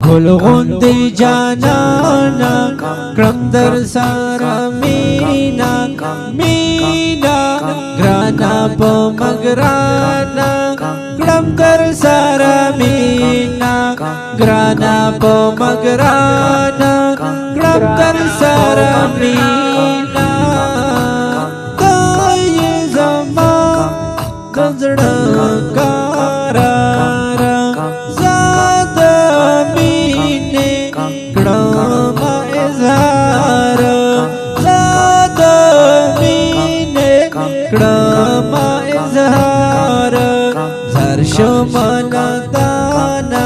گلغندی جانانا کرم در سر مینا مینا گرانا پا مگرانا کرم در سر مینا گرانا پا مگرانا کرم در سر مینا دای زمان گزڑا کارارا زاد مینے کرم اظہار زاد مینے کرم اظہار زرشو منا دانا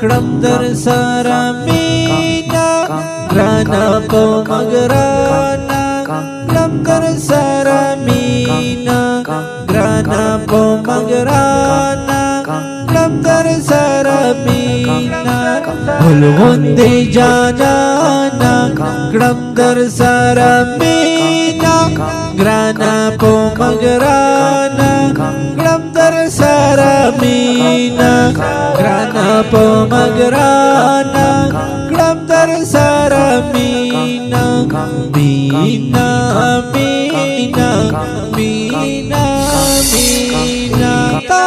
کرم در سر مینا گرانا پا مگرانا کرم در سر مینا گرانا پا مگرانا کرم در سر مینا گلغندی جانانا کرم در سر مینا گرانا پا مگرانا کرم در سر مینا گرانا پا مگرانا کرم در سر مینا مینا مینا مینا مینا تا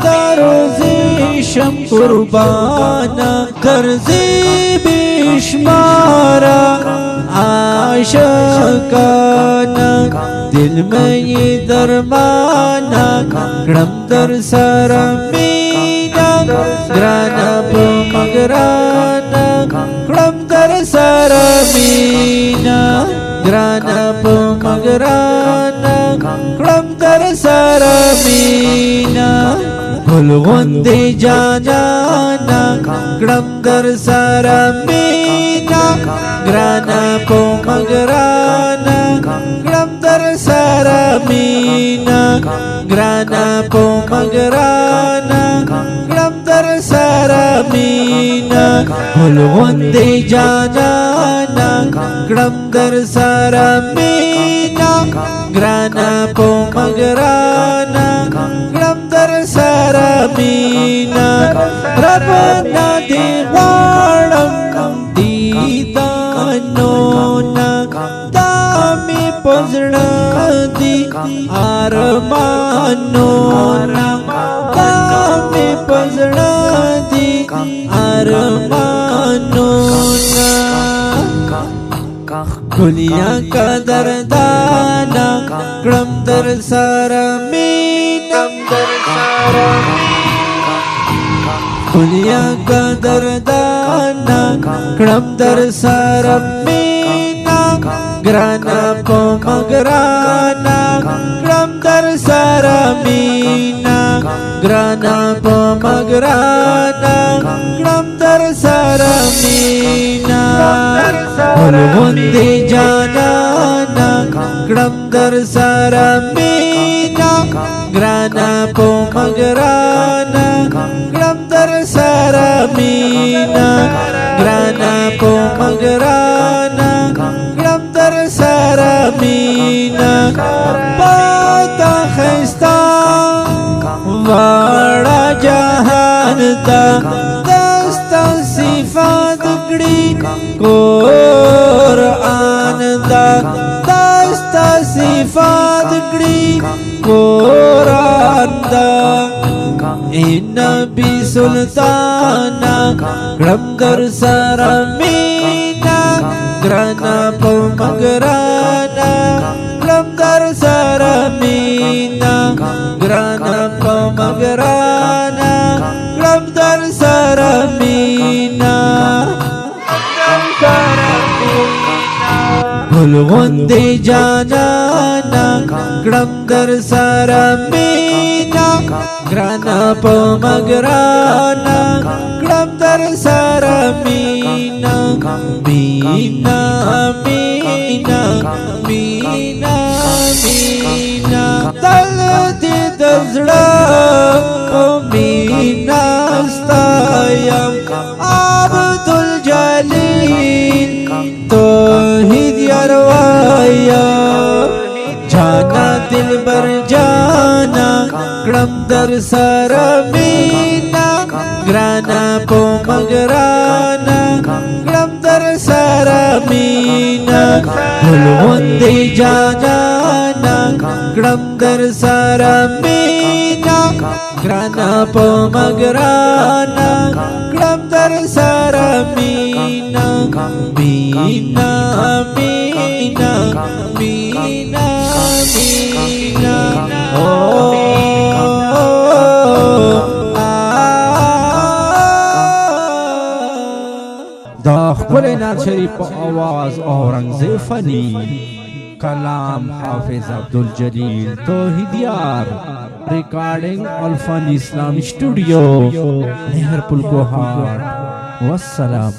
دروزیشم قربانا کرزی بشمارا عاشقانا دل میں یہ درمانا کرم در سر مینا گرانا پا مگرانا کرم در سر مینا گرانا پا مگرانا کرم در سر مینا گلغندی جانانا کرم در سر مینا گرانا پا مگرانا کرم در سر مینا گرانا پا مگرانا کرم در سر مینا گلغندی جانانا کرم در سر مینا گرانا پا مگرانا کرم در سر مینا ربنا دی غواړم دیدانونا دامی پزړه دی ارمانونا دامی پزړه دی ارمانونا دنیا کا دردانا کرم در سر مینا دنیا کا دردانا کرم در سر مینا گرانا پا مگرانا کرم در سر مینا گرانا پا مگرانا کرم در سر مینا گلغندی جانانا کرم در سر مینا گرانا پا مگرانا کرم در سر مینا گرانا پا مگرانا کرم در سر مینا پاتا خیستا وڑا جہان تا دستا صفات کڑی قرآن دا دستا صفات کڑی قرآن دا اے نبی سلطانا کرم در سر مینا گرانا پا مگرانا کرم در سر مینا گرانا پا مگرانا کرم در سر مینا گلغندی جانانا کرم در سر مینا گرانا پا مگرانا کرم در سر مینا مینا مینا مینا مینا دل دی دزڑا مینا ستایم عبدالجلیل توحید یاروایا جانا دل بر جانا کرم در سر مینا گرانا پو مگرانا در سارا مینا گلوندی جانانا کړم در سارا مینا ګرانا په مګرانا کړم در سارا مینا مینا مینا مینا مینا دا خپل نعت شریف په आवाज اورنګزیب فنی کلام حافظ عبدالجلیل توحیدیار ریکارڈنگ الفن اسلام اسٹوڈیو مہرپور کوہاٹ والسلام